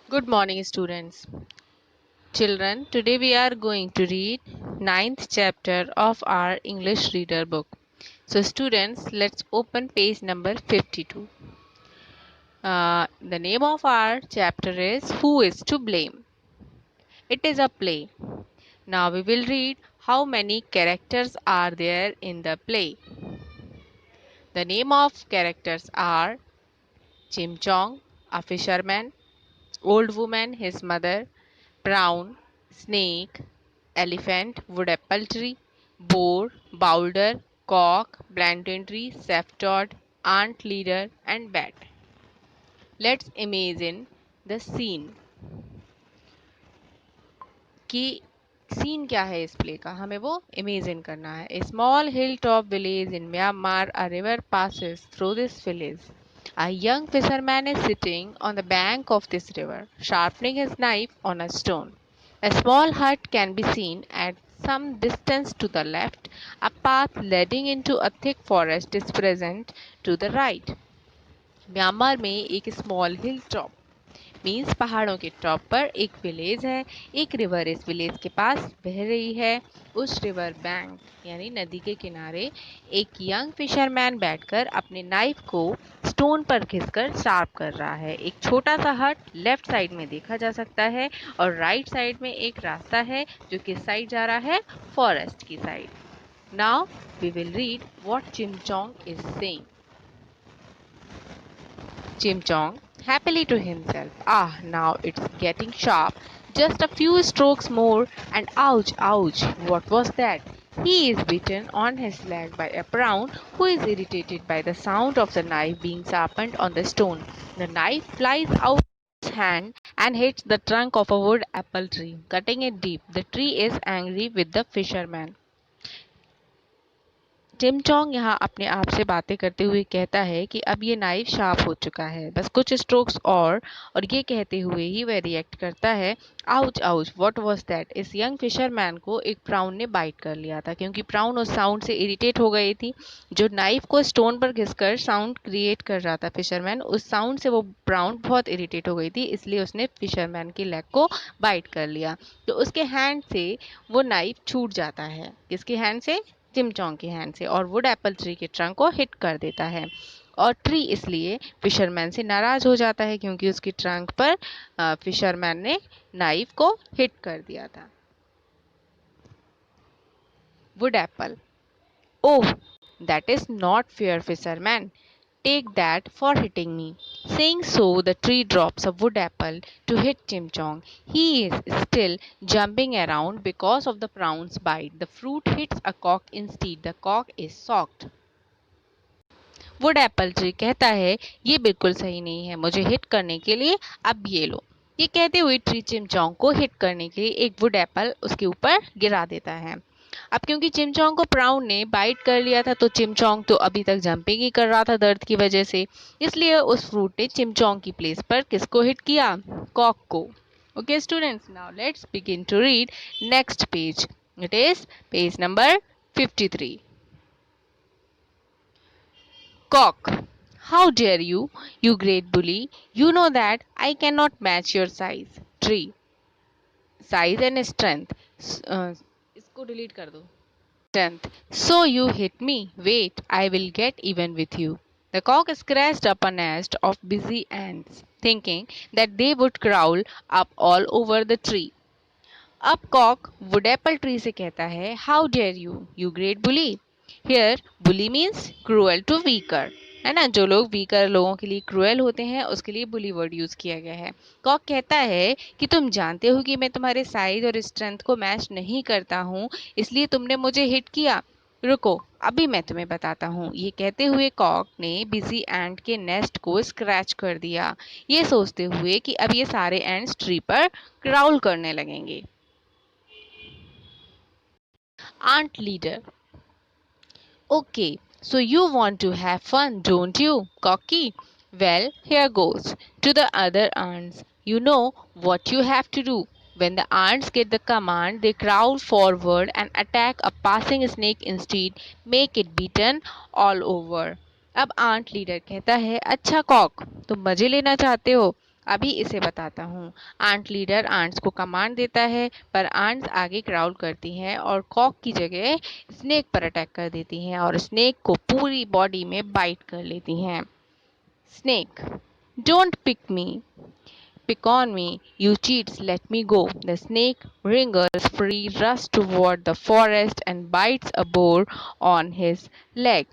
Good morning, students. Children, today we are going to read ninth chapter of our English reader book. So, students, let's open page number 52. The name of our chapter is Who is to Blame? It is a play. Now we will read how many characters are there in the play. The name of characters are Chim Chong, a fisherman, Old Woman, his mother, Brown, snake, elephant, wood apple tree, boar, boulder, cock, plantain tree, safford, ant leader and bat. Let's imagine the scene कि scene क्या है इस play का हमें वो imagine करना है. A small hilltop village in Myanmar, a river passes through this village. A young fisherman is sitting on the bank of this river, sharpening his knife on a stone. A small hut can be seen at some distance to the left. A path leading into a thick forest is present to the right. Myanmar में एक small hill top means पहाड़ों के top पर एक village है. एक river इस village के पास बह रही है. उस रिवर बैंक यानी नदी के किनारे एक यंग फिशरमैन बैठकर अपने नाइफ को स्टोन पर घिसकर शार्प कर रहा है. एक छोटा सा हट लेफ्ट साइड में देखा जा सकता है और राइट साइड में एक रास्ता है जो किस साइड जा रहा है, फॉरेस्ट की side. Now we will read what Jim Chong is saying. Jim Chong, happily to himself. Ah, now it's getting sharp. Just a few strokes more, and ouch, ouch, what was that? He is bitten on his leg by a brown who is irritated by the sound of the knife being sharpened on the stone. The knife flies out of his hand and hits the trunk of a wood apple tree, cutting it deep. The tree is angry with the fisherman. Jim Chong यहाँ अपने आप से बातें करते हुए कहता है कि अब ये नाइफ शार्प हो चुका है, बस कुछ स्ट्रोक्स और ये कहते हुए ही वह रिएक्ट करता है. Ouch ouch what was that. इस यंग फिशरमैन को एक प्राउन ने बाइट कर लिया था क्योंकि प्राउन उस साउंड से इरिटेट हो गई थी. जो नाइफ को स्टोन पर घिसकर साउंड क्रिएट कर रहा था फिशरमैन, उस साउंड से वो प्राउन बहुत इरिटेट हो गई थी, इसलिए उसने फिशरमैन की लेग को बाइट कर लिया. तो उसके हैंड से वो नाइफ छूट जाता है. किसके हैंड से? चिमचोंग के हैंड से, और वुड एप्पल ट्री के ट्रंक को हिट कर देता है. और ट्री इसलिए फिशरमैन से नाराज हो जाता है क्योंकि उसकी ट्रंक पर फिशरमैन ने नाइफ को हिट कर दिया था. Wood apple. Oh, that is not fair fisherman. Take that for hitting me. Saying so, the tree drops a wood apple to hit Tim Chong. He is still jumping around because of the prawn's bite. The fruit hits a cock instead. The cock is shocked. Would apple tree कहता है, ये बिल्कुल सही नहीं है मुझे hit करने के लिए, अब ये लो. ये कहते हुए ट्री चिमचोंग को हिट करने के लिए एक वुड एप्पल उसके ऊपर गिरा देता है. अब क्योंकि चिमचोंग को प्राउन ने बाइट कर लिया था तो चिमचोंग तो अभी तक जंपिंग ही कर रहा था दर्द की वजह से, इसलिए उस फ्रूट ने चिमचोंग की प्लेस पर किसको हिट किया? कॉक को. Okay students, now let's begin to read next page. It is page number 53. Cock. How dare you, you great bully? You know that I cannot match your size. Tree. Size and strength. इसको delete कर दो. Strength. So you hit me. Wait, I will get even with you. The cock scratched up a nest of busy ants, thinking that they would crawl up all over the tree. अब cock wood apple tree से कहता है, how dare you great bully. Here bully means cruel to weaker, है ना. जो लोग weaker लोगों के लिए क्रूअल होते हैं उसके लिए बुली वर्ड यूज किया गया है. कॉक कहता है कि तुम जानते हो कि मैं तुम्हारे साइज और स्ट्रेंथ को मैच नहीं करता हूँ, इसलिए तुमने मुझे हिट किया. रुको, अभी मैं तुम्हें बताता हूँ. ये कहते हुए कॉक ने बिजी एंट के नेस्ट को स्क्रैच कर दिया, ये सोचते हुए कि अब ये सारे एंट्स ट्री पर क्राउल करने लगेंगे. Ant leader. Okay, so you want to have fun, don't you, Cocky? Well, here goes. To the other ants, you know what you have to do. When the ants get the command, they crawl forward and attack a passing snake instead, make it beaten all over. अब aunt leader कहता है, अच्छा Kock, तुम मजे लेना चाहते हो, अभी इसे बताता हूँ। आंट लीडर आंट्स को कमांड देता है, पर आंट्स आगे क्राउल करती हैं और कॉक की जगह स्नेक पर अटैक कर देती हैं और स्नेक को पूरी बॉडी में बाइट कर लेती हैं। Snake, don't pick me, pick on me, you cheats, let me go. The snake wriggles free, rushes toward the forest, and bites a boar on his leg.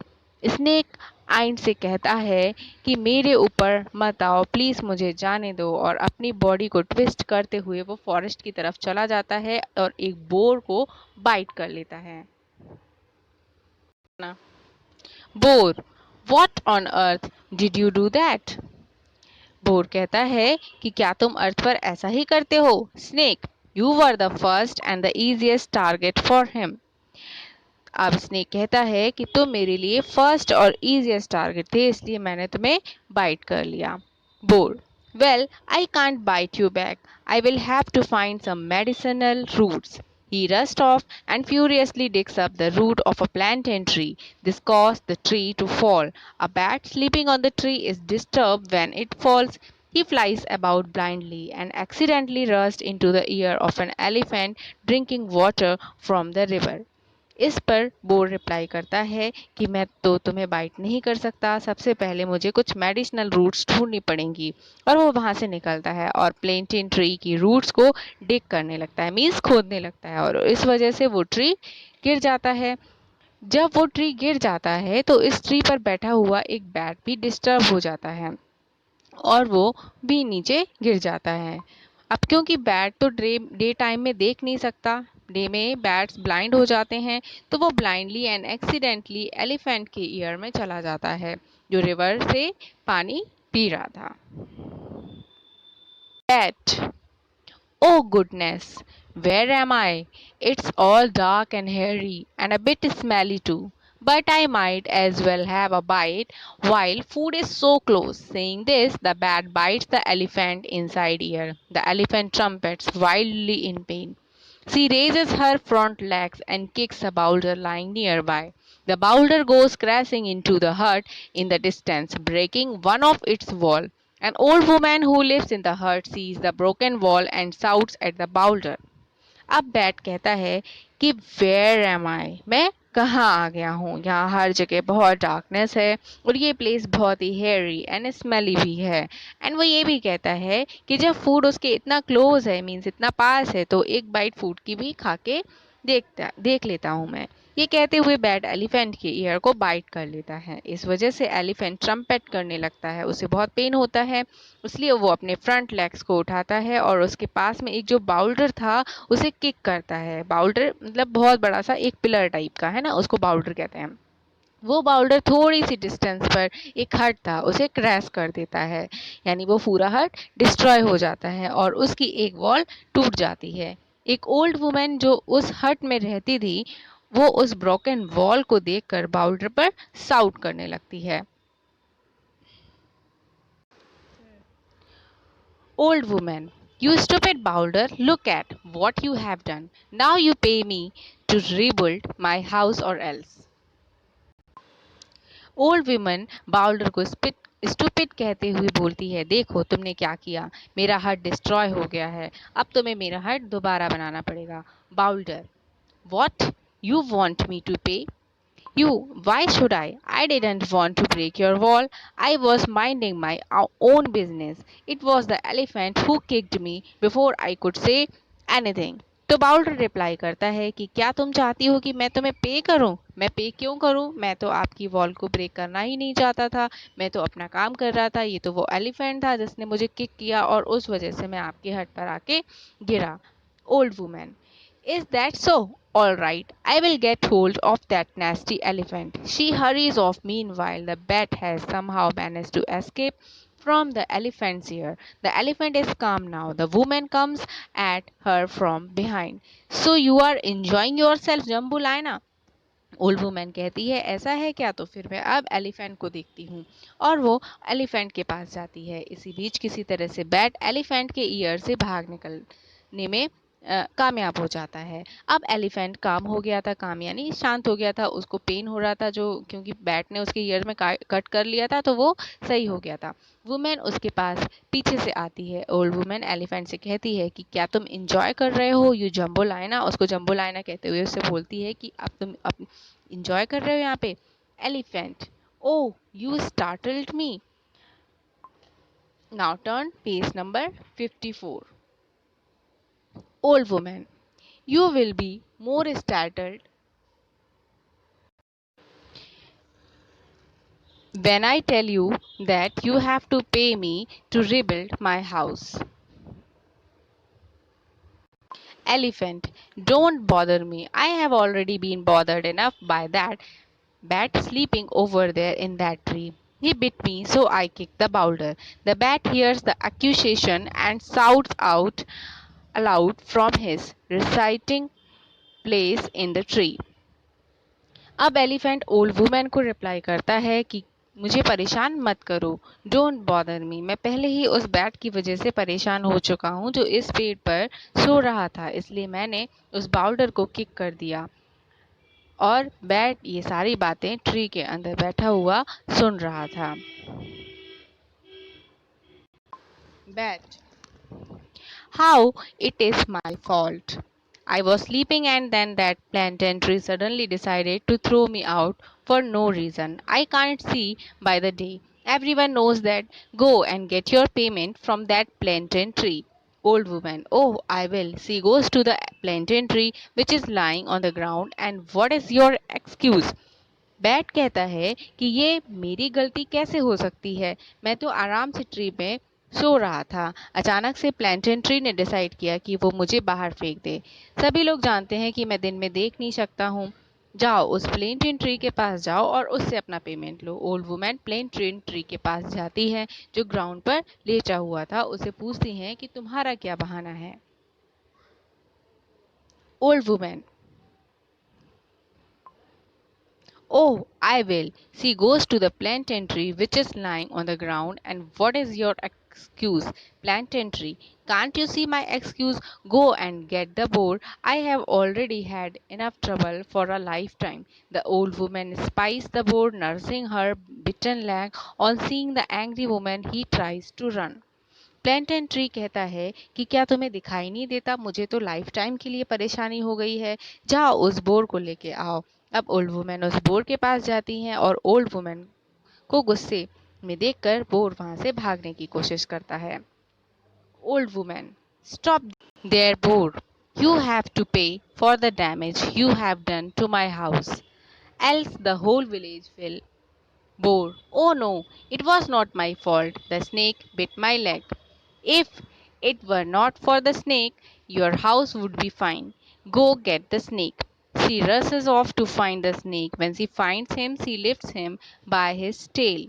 Snake आइन से कहता है कि मेरे ऊपर मत आओ, प्लीज मुझे जाने दो, और अपनी बॉडी को ट्विस्ट करते हुए वो फॉरेस्ट की तरफ चला जाता है और एक बोर को बाइट कर लेता है। Bore, what on earth did you do that? Bore कहता है कि क्या तुम अर्थ पर ऐसा ही करते हो? Snake, you were the first and the easiest target for him. अब स्नेक कहता है कि तुम मेरे लिए फर्स्ट और इजिएस्ट टारगेट थे, इसलिए मैंने तुम्हें बाइट कर लिया। Bore, well, I can't bite you back. I will have to find some medicinal roots. He rushed off and furiously digs up the root of a plantain tree. This caused the tree to fall. A bat sleeping on the tree is disturbed when it falls. He flies about blindly and accidentally rushed into the ear of an elephant drinking water from the river. इस पर bore reply करता है कि मैं तो तुम्हें bite नहीं कर सकता, सबसे पहले मुझे कुछ मेडिसिनल रूट्स ढूंढनी पड़ेंगी। और वो वहां से निकलता है और प्लेंटेन ट्री की रूट्स को डिग करने लगता है, मीन्स खोदने लगता है, और इस वजह से वो ट्री गिर जाता है। जब वो ट्री गिर जाता है तो इस ट्री पर बैठा हुआ एक बैट भी डिस्टर्ब हो जाता है और वो भी नीचे गिर जाता है। अब क्योंकि बैट तो डे टाइम में देख नहीं सकता, डे में बैट्स ब्लाइंड हो जाते हैं, तो वो ब्लाइंडली एंड एक्सीडेंटली एलिफेंट के ईयर में चला जाता है जो रिवर से पानी पी रहा था। Bat, oh goodness, where am I? It's all dark and hairy and a bit smelly too. But I might as well have a bite while food is so close. Saying this, the bat bites the elephant inside ear. The elephant trumpets wildly in pain. She raises her front legs and kicks a boulder lying nearby. The boulder goes crashing into the hut in the distance, breaking one of its walls. An old woman who lives in the hut sees the broken wall and shouts at the boulder. अब bat कहता है कि where M आई, मैं कहाँ आ गया हूँ, यहाँ हर जगह बहुत डार्कनेस है और ये प्लेस बहुत ही हेयरी एंड स्मेली भी है। एंड वो ये भी कहता है कि जब फूड उसके इतना क्लोज है, मीन्स इतना पास है, तो एक बाइट फूड की भी खा के देख लेता हूँ मैं। ये कहते हुए बैट एलिफेंट के ईयर को बाइट कर लेता है। इस वजह से एलिफेंट ट्रम्पेट करने लगता है, उसे बहुत पेन होता है, इसलिए वो अपने फ्रंट लेग्स को उठाता है और उसके पास में एक जो बाउल्डर था उसे किक करता है। बाउल्डर मतलब बहुत बड़ा सा एक पिलर टाइप का है ना, उसको बाउल्डर कहते हैं। वो बाउल्डर थोड़ी सी डिस्टेंस पर एक हट था, उसे क्रैश कर देता है, यानी वो पूरा हट डिस्ट्रॉय हो जाता है और उसकी एक वॉल टूट जाती है। एक ओल्ड वुमेन जो उस हट में रहती थी, वो उस ब्रोकन वॉल को देखकर बाउल्डर पर साउट करने लगती है। Old woman, you stupid boulder, look at what you have done. Now you pay me to rebuild my house or else. Old woman boulder को स्टूपिड कहते हुए बोलती है, देखो तुमने क्या किया, मेरा हट डिस्ट्रॉय हो गया है, अब तुम्हें मेरा हट दोबारा बनाना पड़ेगा। Boulder, what, you want me to pay? You, why should I? I didn't want to break your wall. I was minding my own business. It was the elephant who kicked me before I could say anything. तो Boulder reply करता है कि क्या तुम चाहती हो कि मैं तुम्हें पे करूं? मैं पे क्यों करूं? मैं तो आपकी वॉल को ब्रेक करना ही नहीं चाहता था, मैं तो अपना काम कर रहा था। ये तो वो एलिफेंट था जिसने मुझे किक किया और उस वजह से मैं आपके हट पर आके गिरा। Old women, is that so? All right, I will get hold of that nasty elephant. She hurries off. Meanwhile, the bat has somehow managed to escape from the elephant's ear. The elephant is calm now. The woman comes at her from behind. So you are enjoying yourself, Jambulaina? Old woman कहती है, ऐसा है क्या? तो फिर मैं अब elephant को देखती हूँ, और वो एलिफेंट के पास जाती है। इसी बीच किसी तरह से बैट एलिफेंट के ईयर से भाग निकलने में कामयाब हो जाता है। अब एलिफेंट काम हो गया था, काम यानी शांत हो गया था, उसको पेन हो रहा था जो क्योंकि बैट ने उसके ईयर में कट कर लिया था तो वो सही हो गया था। वुमेन उसके पास पीछे से आती है। ओल्ड वुमेन एलिफेंट से कहती है कि क्या तुम इंजॉय कर रहे हो यू जम्बो लाइना। उसको जम्बो लाइना कहते हुए उससे बोलती है कि अब तुम इंजॉय कर रहे हो यहाँ पे। Elephant, oh you startled me. Now turn page number 54। Old women, you will be more startled when I tell you that you have to pay me to rebuild my house. Elephant, don't bother me. I have already been bothered enough by that bat sleeping over there in that tree. He bit me, so I kicked the boulder. The bat hears the accusation and shouts out aloud from his reciting place in the tree. अब elephant old women को reply करता है कि मुझे परेशान मत करो, don't bother me. मैं पहले ही उस बैट की वजह से परेशान हो चुका हूँ जो इस पेड़ पर सो रहा था, इसलिए मैंने उस बाउल्डर को किक कर दिया। और बैट ये सारी बातें ट्री के अंदर बैठा हुआ सुन रहा था। Bat, how it is my fault. I was sleeping and then that plantain tree suddenly decided to throw me out for no reason. I can't see by the day. Everyone knows that. Go and get your payment from that plantain tree. Old woman, oh, I will. She goes to the plantain tree which is lying on the ground. And what is your excuse? Bat कहता है कि ये मेरी गलती कैसे हो सकती है, मैं तो आराम से ट्री में सो रहा था। अचानक से प्लैंटेन ट्री ने डिसाइड किया कि वो मुझे बाहर फेंक दे। सभी लोग जानते हैं कि मैं दिन में देख नहीं सकता हूँ। जाओ उस प्लेन ट्री के पास जाओ और उससे अपना पेमेंट लो। ओल्ड वुमेन प्लेन ट्री के पास जाती है जो ग्राउंड पर लेटा हुआ था। उसे पूछती हैं कि तुम्हारा क्या बहाना है। Old women, oh, I will. She goes to the plantain tree which is lying on the ground. And what is your excuse? Plantain tree. Can't you see my excuse? Go and get the board. I have already had enough trouble for a lifetime. The old woman spies the board, nursing her bitten leg. On seeing the angry woman, he tries to run. Plantain tree कहता है कि क्या तुम्हें दिखाई नहीं देता, मुझे तो लाइफ टाइम के लिए परेशानी हो गई है। जाओ उस बोर को लेके आओ। अब ओल्ड वुमेन उस बोर के पास जाती हैं और ओल्ड वुमेन को गुस्से में देखकर बोर वहां से भागने की कोशिश करता है। Old women, stop there boar, you have to pay for the damage you have done to my house, else the whole village will bore, oh no, it was not my fault. The snake bit my leg. If it were not for the snake, your house would be fine. Go get the snake. She rushes off to find the snake. When she finds him, she lifts him by his tail.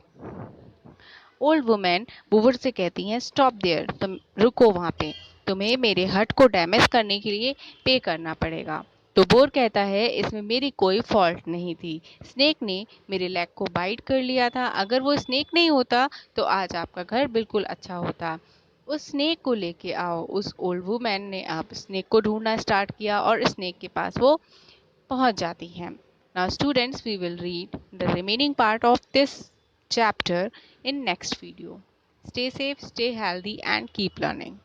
Old women boar से कहती हैं stop there, तुम रुको वहाँ पे, तुम्हें मेरे हट को डैमेज करने के लिए पे करना पड़ेगा। तो बोर कहता है इसमें मेरी कोई फॉल्ट नहीं थी, स्नेक ने मेरे लेग को बाइट कर लिया था, अगर वो स्नेक नहीं होता तो आज आपका घर बिल्कुल अच्छा होता। उस स्नेक को लेके आओ। उस ओल्ड वुमेन ने अब स्नेक को ढूंढना स्टार्ट किया और स्नेक के पास वो पहुंच जाती हैं। Now students, we will read the remaining part of this chapter in next video. Stay safe, stay healthy and keep learning.